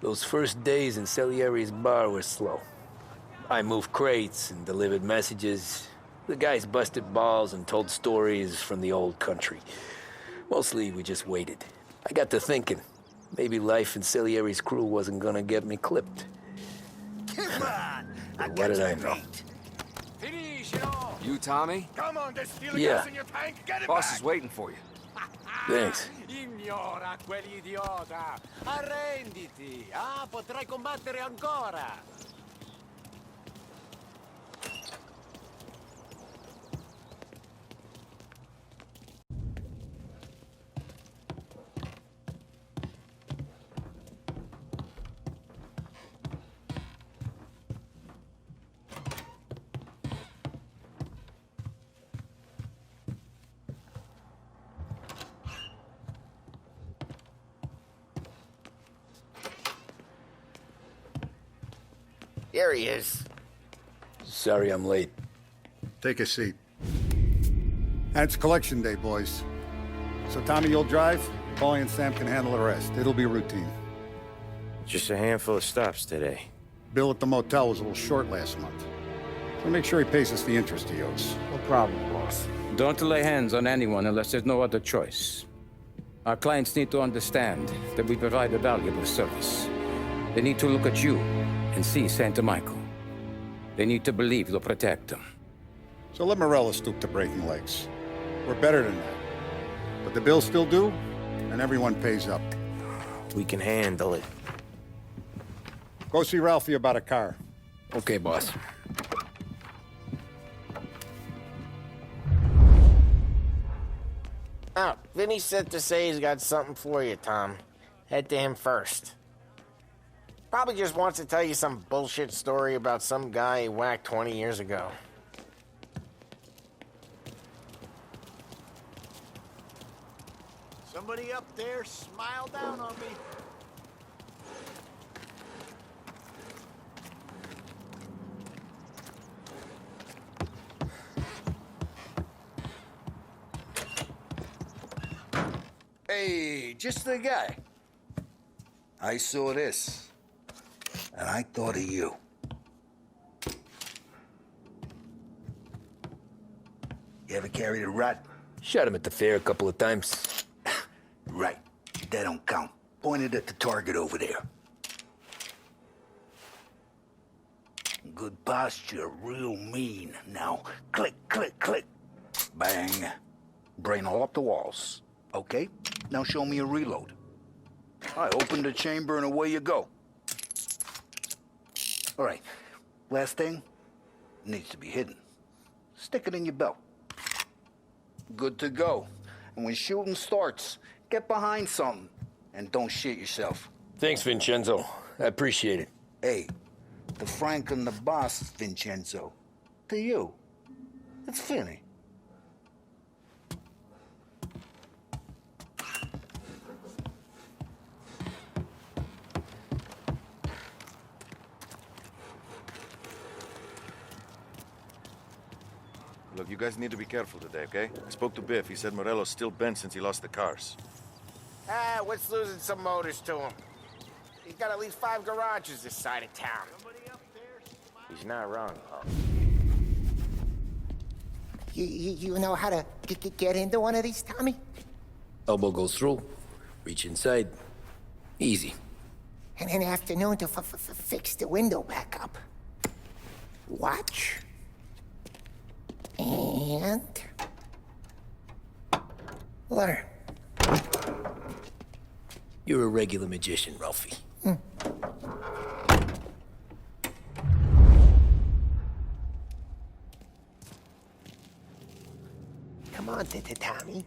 Those first days in Salieri's bar were slow. I moved crates and delivered messages. The guys busted balls and told stories from the old country. Mostly, we just waited. I got to thinking, maybe life in Salieri's crew wasn't gonna get me clipped. Come on! What did I know? You, Tommy? Come on, there's still Yeah. gas in your tank. Get it Boss back. is waiting for you. Thanks. Ignora quell'idiota! Arrenditi! Ah, potrai combattere ancora! Here he is. Sorry I'm late. Take a seat. And it's collection day, boys. So Tommy, you'll drive. Paulie and Sam can handle the rest. It'll be routine. Just a handful of stops today. Bill at the motel was a little short last month. So make sure he pays us the interest he owes. No problem, boss. Don't lay hands on anyone unless there's no other choice. Our clients need to understand that we provide a valuable service. They need to look at you and see Santa Michael. They need to believe you'll protect them. So let Morella stoop to breaking legs. We're better than that. But the bills still due, and everyone pays up. We can handle it. Go see Ralphie about a car. Okay, boss. Oh, Vinny said to say he's got something for you, Tom. Head to him first. Probably just wants to tell you some bullshit story about some guy he whacked 20 years ago. Somebody up there smile down on me. Hey, just the guy. I saw this, and I thought of you. You ever carried a rat? Shot him at the fair a couple of times. Right. That don't count. Pointed at the target over there. Good posture, real mean. Now, click, click, click. Bang. Brain all up the walls. Okay, now show me a reload. I open the chamber and away you go. All right, last thing, needs to be hidden. Stick it in your belt. Good to go. And when shooting starts, get behind something and don't shit yourself. Thanks, Vincenzo. I appreciate it. Hey, the Frank and the boss, Vincenzo. To you, it's Vinny. Look, you guys need to be careful today, okay? I spoke to Biff. He said Morello's still bent since he lost the cars. Ah, what's losing some motors to him? He's got at least 5 garages this side of town. He's not wrong, Paul. You know how to get into one of these, Tommy? Elbow goes through, reach inside. Easy. And an afternoon to fix the window back up. Watch. And... learn. You're a regular magician, Ralphie. Come on, Tommy.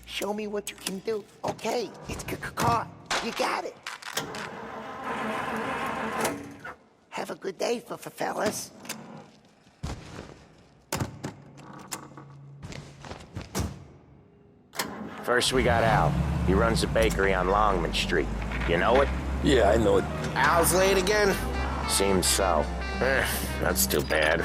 Show me what you can do. Okay, it's caught. You got it. Have a good day, fellas. First we got Al. He runs a bakery on Longman Street. You know it? Yeah, I know it. Al's late again? Seems so. That's too bad.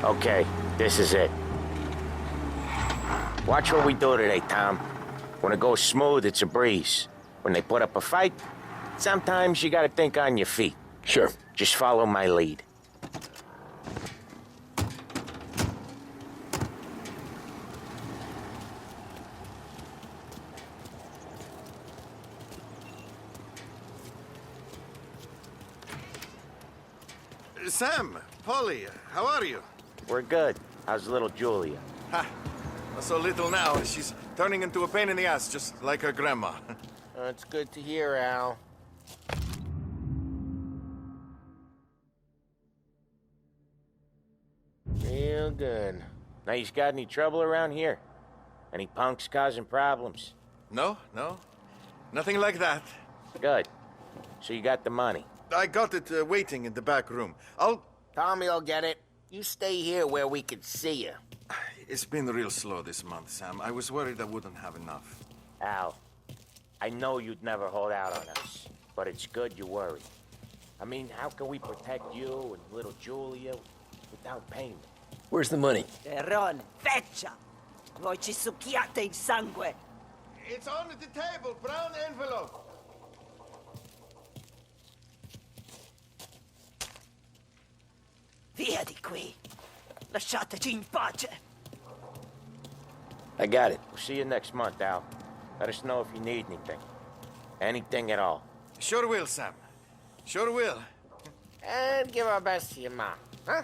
Okay, this is it. Watch what we do today, Tom. When it goes smooth, it's a breeze. When they put up a fight, sometimes you gotta think on your feet. Sure. Just follow my lead. Sam, Polly, how are you? We're good. How's little Julia? Ha! So little now, she's turning into a pain in the ass, just like her grandma. It's good to hear, Al. Real good. Now, you got any trouble around here? Any punks causing problems? No, nothing like that. Good. So you got the money. I got it waiting in the back room. Tommy'll get it. You stay here where we can see you. It's been real slow this month, Sam. I was worried I wouldn't have enough. Al, I know you'd never hold out on us, but it's good you worry. I mean, how can we protect you and little Julia without payment? Where's the money? Terrone, feccia! Voi ci succhiate il sangue! It's on the table, brown envelope. Via di qui! Lasciateci in pace! I got it. We'll see you next month, Al. Let us know if you need anything. Anything at all. Sure will, Sam. Sure will. And give our best to your mom, huh?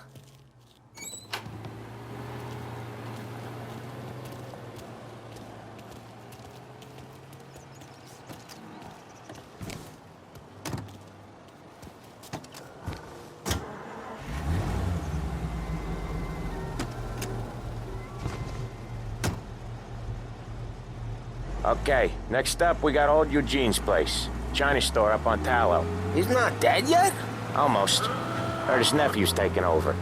Okay, next up, we got old Eugene's place. China store up on Tallow. He's not dead yet? Almost. Heard his nephew's taking over.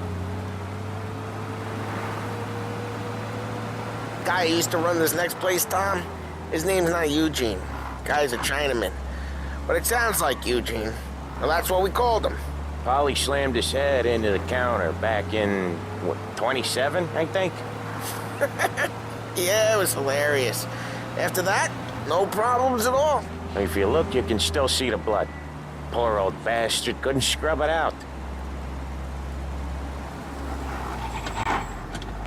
Guy who used to run this next place, Tom? His name's not Eugene. Guy's a Chinaman. But it sounds like Eugene. Well, that's what we called him. Polly slammed his head into the counter back in, what, 27, I think? Yeah, it was hilarious. After that, no problems at all. If you look, you can still see the blood. Poor old bastard couldn't scrub it out.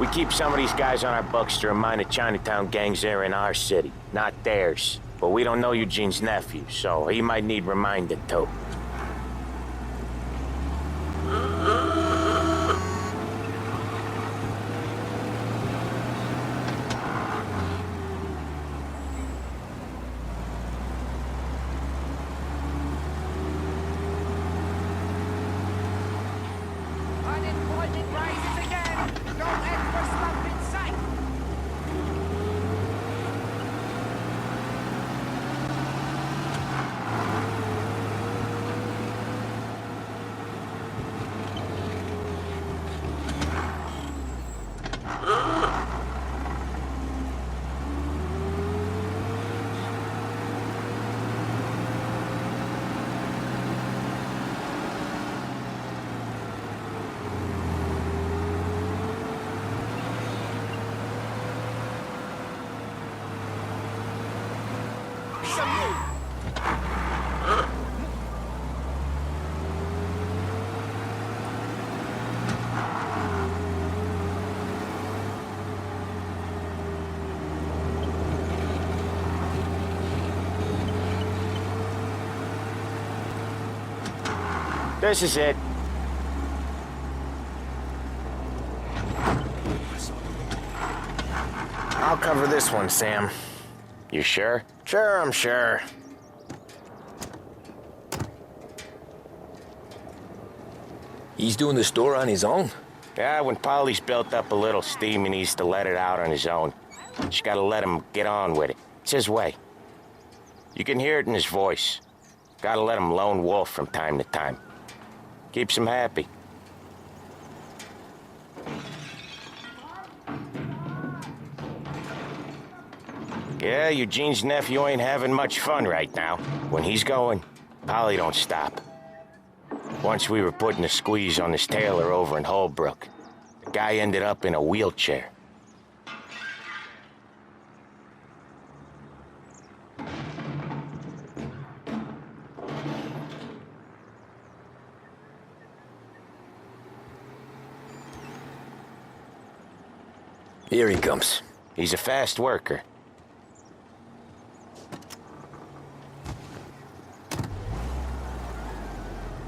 We keep some of these guys on our books to remind the Chinatown gangs they're in our city, not theirs. But we don't know Eugene's nephew, so he might need reminding too. Unemployment rises again! Don't ever stop in sight! This is it. I'll cover this one, Sam. You sure? Sure, I'm sure. He's doing the store on his own? Yeah, when Polly's built up a little steam, he needs to let it out on his own. Just gotta let him get on with it. It's his way. You can hear it in his voice. Gotta let him lone wolf from time to time. Keeps him happy. Yeah, Eugene's nephew ain't having much fun right now. When he's going, Polly don't stop. Once we were putting a squeeze on this tailor over in Holbrook. Guy ended up in a wheelchair. Here he comes. He's a fast worker.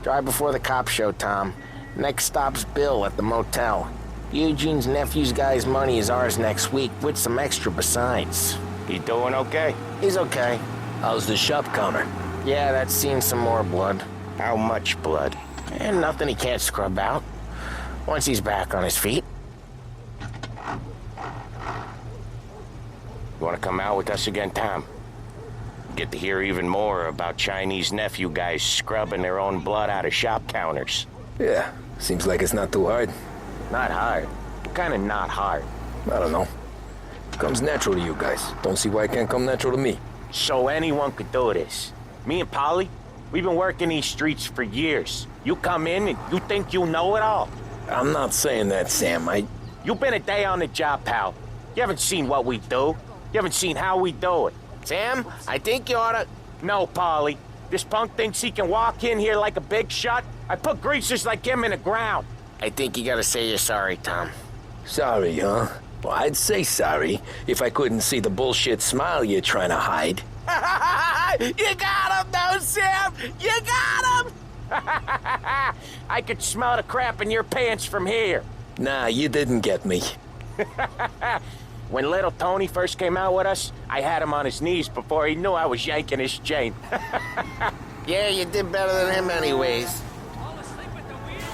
Drive before the cops show, Tom. Next stop's Bill at the motel. Eugene's nephew's guy's money is ours next week, with some extra besides. He doing okay? He's okay. How's the shop counter? Yeah, that's seen some more blood. How much blood? And nothing he can't scrub out. Once he's back on his feet. You want to come out with us again, Tom? Get to hear even more about Chinese nephew guys scrubbing their own blood out of shop counters. Yeah, seems like it's not too hard. Not hard. What kind of not hard? I don't know. Comes natural to you guys. Don't see why it can't come natural to me. So anyone could do this. Me and Polly, we've been working these streets for years. You come in and you think you know it all. I'm not saying that, Sam. You've been a day on the job, pal. You haven't seen what we do. You haven't seen how we do it. Sam, I think you oughta... No, Polly. This punk thinks he can walk in here like a big shot. I put greasers like him in the ground. I think you gotta say you're sorry, Tom. Sorry, huh? Well, I'd say sorry if I couldn't see the bullshit smile you're trying to hide. You got him, though, Sam! You got him! I could smell the crap in your pants from here. Nah, you didn't get me. When little Tony first came out with us, I had him on his knees before he knew I was yanking his chain. Yeah, you did better than him anyways. All asleep at the wheel?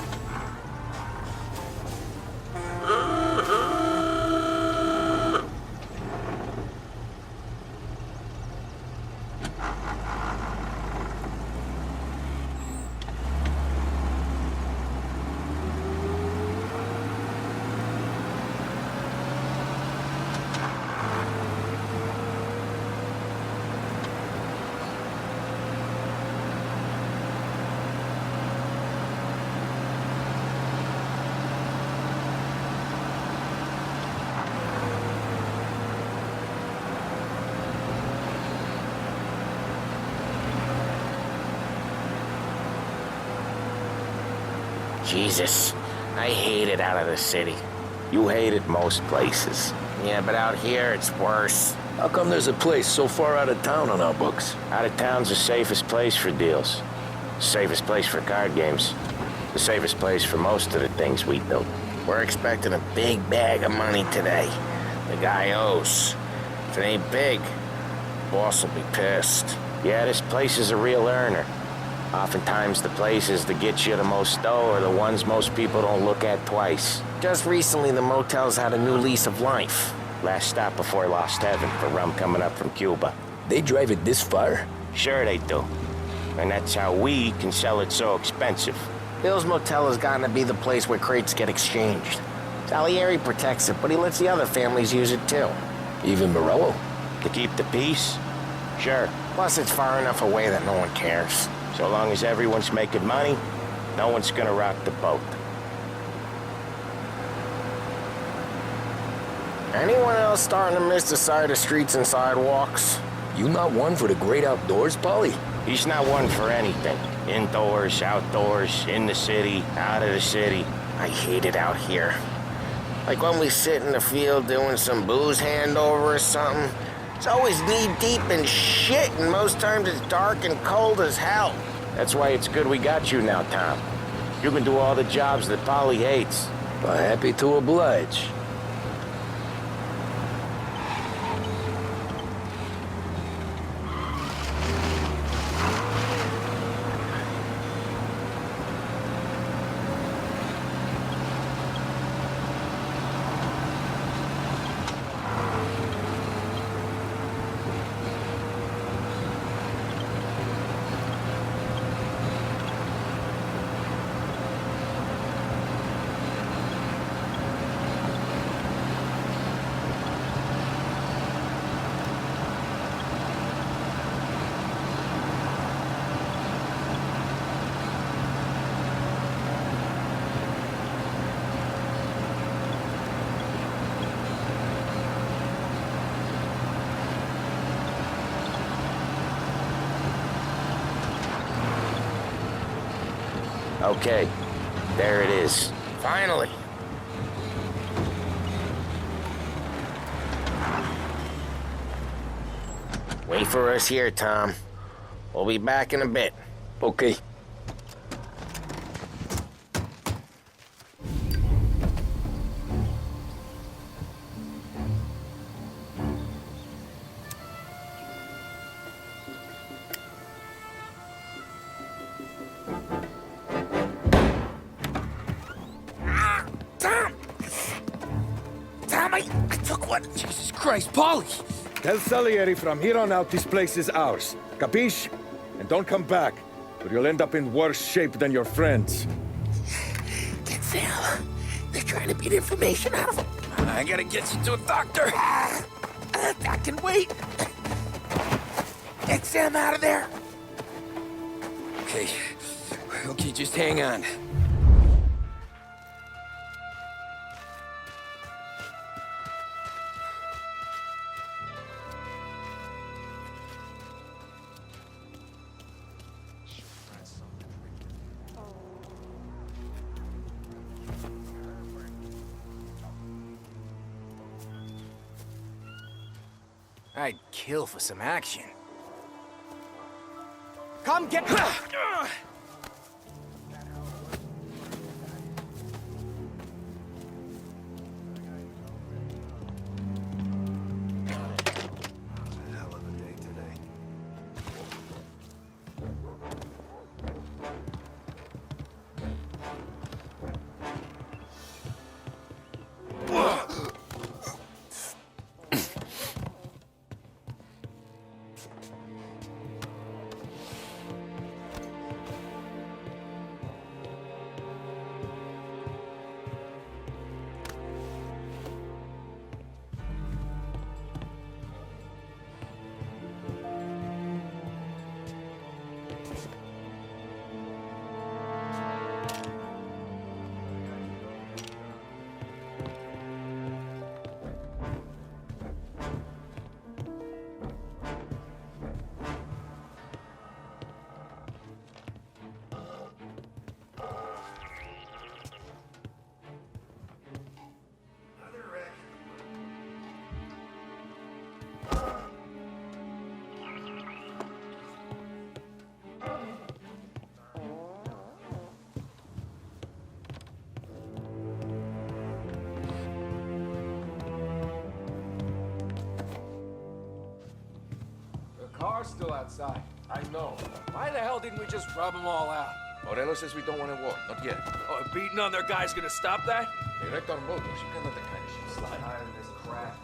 Jesus, I hate it out of the city. You hate it most places. Yeah, but out here it's worse. How come there's a place so far out of town on our books? Out of town's the safest place for deals. Safest place for card games. The safest place for most of the things we do. We're expecting a big bag of money today. The guy owes. If it ain't big, boss will be pissed. Yeah, this place is a real earner. Oftentimes the places that get you the most dough are the ones most people don't look at twice. Just recently, the motel's had a new lease of life. Last stop before Lost Heaven for rum coming up from Cuba. They drive it this far? Sure they do. And that's how we can sell it so expensive. Bill's Motel has gotten to be the place where crates get exchanged. Salieri protects it, but he lets the other families use it too. Even Morello? To keep the peace? Sure. Plus, it's far enough away that no one cares. So long as everyone's making money, no one's gonna rock the boat. Anyone else starting to miss the side of streets and sidewalks? You not one for the great outdoors, Polly? He's not one for anything. Indoors, outdoors, in the city, out of the city. I hate it out here. Like when we sit in the field doing some booze handover or something. It's always knee-deep in shit, and most times it's dark and cold as hell. That's why it's good we got you now, Tom. You can do all the jobs that Polly hates. Well, happy to oblige. Okay, there it is. Finally. Wait for us here, Tom. We'll be back in a bit. Okay. Tom, I took one. Jesus Christ, Paulie! Tell Salieri from here on out this place is ours. Capiche? And don't come back, or you'll end up in worse shape than your friends. Get Sam. They're trying to beat information out of him. I gotta get you to a doctor. I can wait. Get Sam out of there. Okay. Okay, just hang on. I'd kill for some action. Come get... Car's still outside. I know. Why the hell didn't we just rub them all out? Morello says we don't want to walk. Not yet. Oh, beating on their guy's gonna stop that? They wrecked our motors. You can't let that kind of shit slide. Tired of this crap.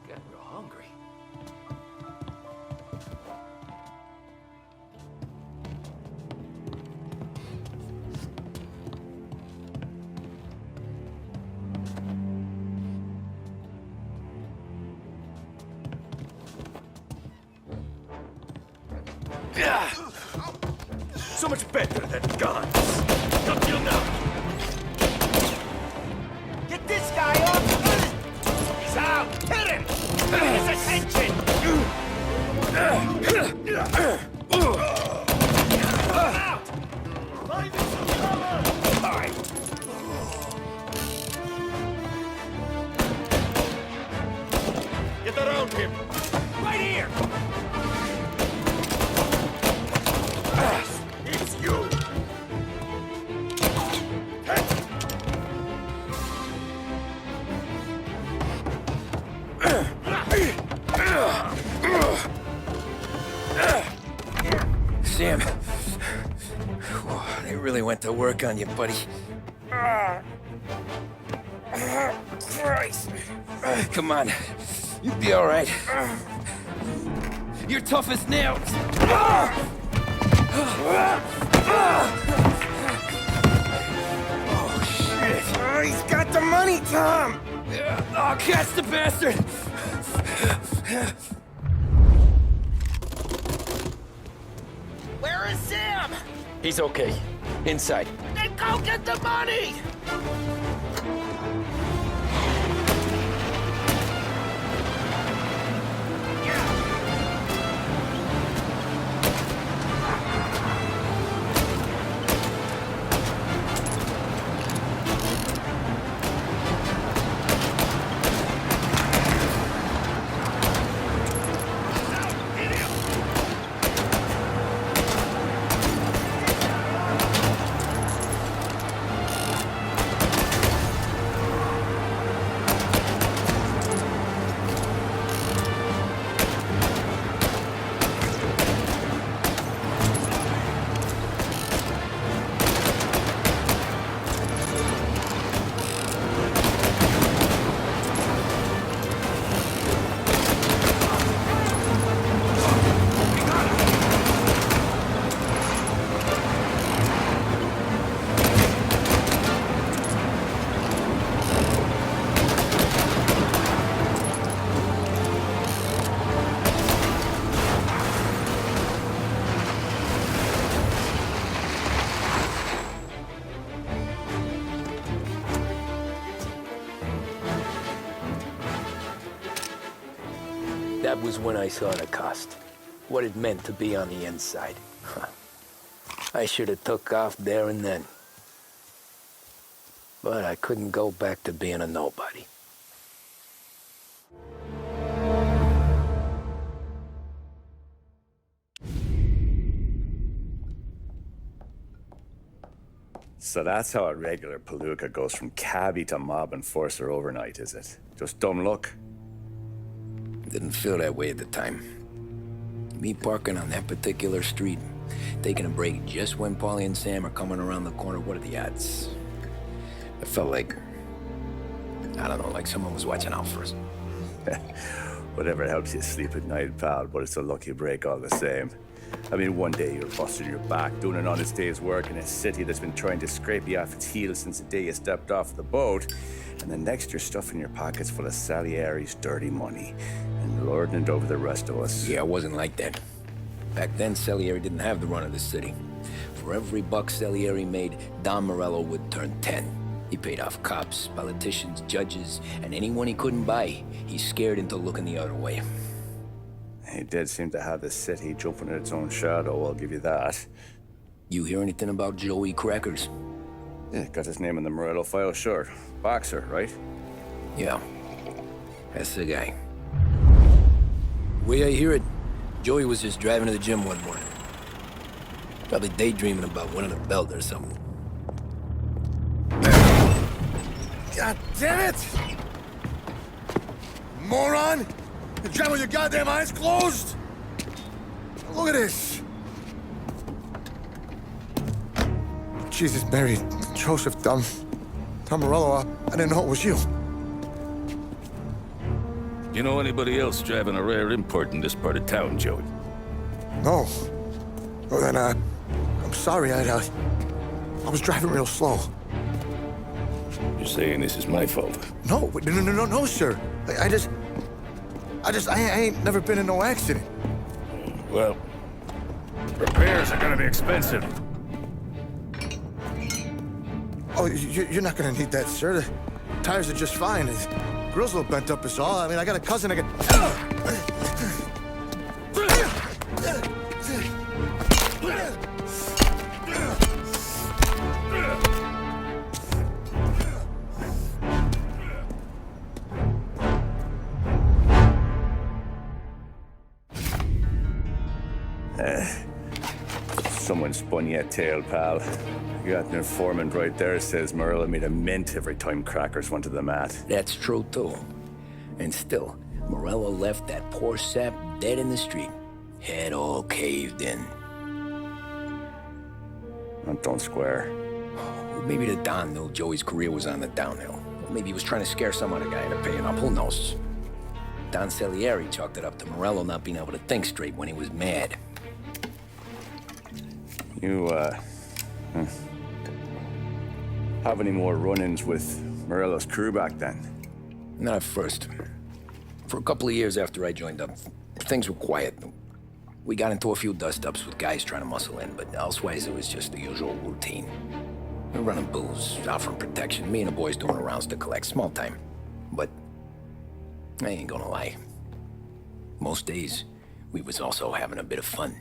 Getting real hungry. So much better than guns. Up you now. Get this guy off! He's out! Hit him! Get his attention! Out! Find some cover! All right. Get around him. Right here! It's you. Sam. They really went to work on you, buddy. Christ. Come on. You'll be all right. You're tough as nails. Oh, shit. Oh, he's got the money, Tom. Oh, catch the bastard. Where is Sam? He's okay. Inside. Then go get the money! That was when I saw the cost. What it meant to be on the inside. I should have took off there and then. But I couldn't go back to being a nobody. So that's how a regular palooka goes from cabbie to mob enforcer overnight, is it? Just dumb luck? Didn't feel that way at the time. Me parking on that particular street, taking a break just when Paulie and Sam are coming around the corner, what are the odds? I felt like, I don't know, like someone was watching out for us. Whatever helps you sleep at night, pal, but it's a lucky break all the same. I mean, one day you're busting your back, doing an honest day's work in a city that's been trying to scrape you off its heels since the day you stepped off the boat, and the next you're stuffing your pockets full of Salieri's dirty money and lording it over the rest of us. Yeah, it wasn't like that. Back then, Salieri didn't have the run of the city. For every buck Salieri made, Don Morello would turn 10. He paid off cops, politicians, judges, and anyone he couldn't buy, he scared into looking the other way. He did seem to have the city jumping at its own shadow, I'll give you that. You hear anything about Joey Crackers? Yeah, got his name in the Morello file, sure. Boxer, right? Yeah, that's the guy. Way I hear it, Joey was just driving to the gym one morning. Probably daydreaming about winning a belt or something. God damn it! Moron! You driving with your goddamn eyes closed? Look at this! Jesus, Mary, Joseph, Tom Morello, I didn't know it was you. You know anybody else driving a rare import in this part of town, Joey? No. Well, then, I'm sorry, I was driving real slow. You're saying this is my fault? No, sir. I ain't never been in no accident. Well, repairs are gonna be expensive. Oh, you're not gonna need that, sir. The tires are just fine. The grill's a little bent up is all. I mean, I got a cousin I can... Someone spun you a tail, pal. You got an informant right there says Morello made a mint every time Crackers went to the mat. That's true, too. And still, Morello left that poor sap dead in the street. Head all caved in. That don't square. Well, maybe the Don knew Joey's career was on the downhill. Or maybe he was trying to scare some other guy into paying up. Who knows? Don Salieri chalked it up to Morello not being able to think straight when he was mad. You, have any more run-ins with Morello's crew back then? Not at first. For a couple of years after I joined up, things were quiet. We got into a few dust-ups with guys trying to muscle in, but elsewise it was just the usual routine. We're running booze, offering protection. Me and the boys doing rounds to collect. Small time. But I ain't gonna lie. Most days, we was also having a bit of fun.